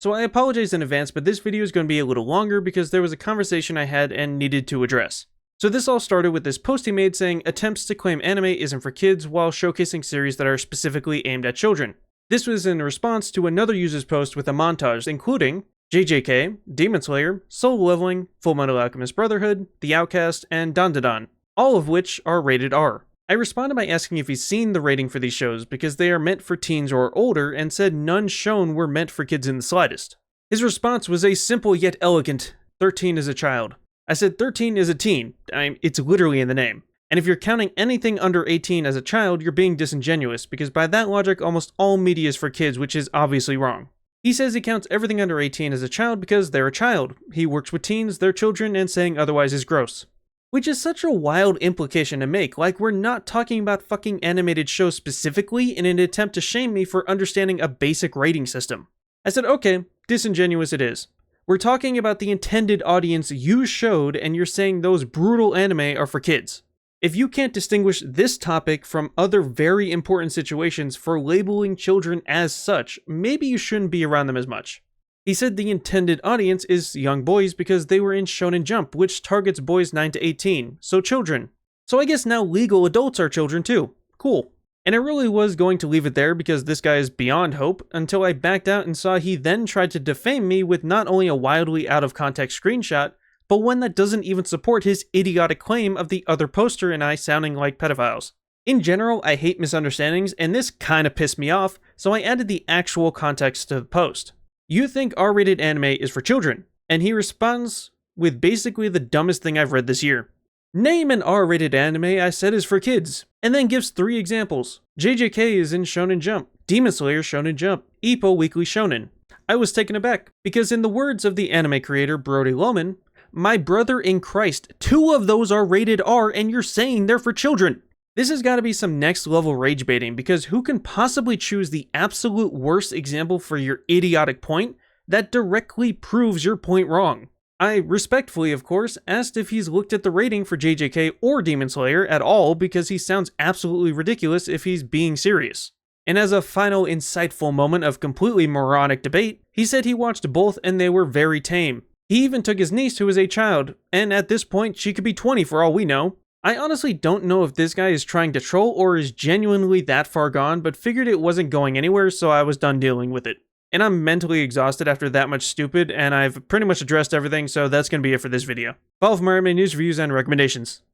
So I apologize in advance, but this video is going to be a little longer because there was a conversation I had and needed to address. So this all started with this post he made saying attempts to claim anime isn't for kids while showcasing series that are specifically aimed at children. This was in response to another user's post with a montage including JJK, Demon Slayer, Solo Leveling, Fullmetal Alchemist Brotherhood, The Outcast, and Dandadan, all of which are rated R. I responded by asking if he's seen the rating for these shows because they are meant for teens or older and said none shown were meant for kids in the slightest. His response was a simple yet elegant, 13 is a child. I said 13 is a teen, it's literally in the name. And if you're counting anything under 18 as a child, you're being disingenuous because by that logic almost all media is for kids, which is obviously wrong. He says he counts everything under 18 as a child because they're a child. He works with teens, they're children, and saying otherwise is gross. Which is such a wild implication to make, like we're not talking about fucking animated shows specifically in an attempt to shame me for understanding a basic rating system. I said, okay, disingenuous it is. We're talking about the intended audience you showed and you're saying those brutal anime are for kids. If you can't distinguish this topic from other very important situations for labeling children as such, maybe you shouldn't be around them as much. He said the intended audience is young boys because they were in Shonen Jump, which targets boys 9 to 18, so children. So I guess now legal adults are children too. Cool. And I really was going to leave it there because this guy is beyond hope until I backed out and saw he then tried to defame me with not only a wildly out of context screenshot, but one that doesn't even support his idiotic claim of the other poster and I sounding like pedophiles. In general, I hate misunderstandings, and this kinda pissed me off, so I added the actual context to the post. You think R-rated anime is for children, and he responds with basically the dumbest thing I've read this year. Name an R-rated anime I said is for kids, and then gives 3 examples. JJK is in Shonen Jump, Demon Slayer Shonen Jump, Ippo Weekly Shonen. I was taken aback, because in the words of the anime creator Brody Lohman, my brother in Christ, 2 of those are rated R and you're saying they're for children. This has got to be some next level rage baiting because who can possibly choose the absolute worst example for your idiotic point that directly proves your point wrong? I respectfully, of course, asked if he's looked at the rating for JJK or Demon Slayer at all because he sounds absolutely ridiculous if he's being serious. And as a final insightful moment of completely moronic debate, he said he watched both and they were very tame. He even took his niece who is a child, and at this point she could be 20 for all we know. I honestly don't know if this guy is trying to troll or is genuinely that far gone, but figured it wasn't going anywhere so I was done dealing with it. And I'm mentally exhausted after that much stupid, and I've pretty much addressed everything, so that's going to be it for this video. Follow for more anime news, reviews, and recommendations.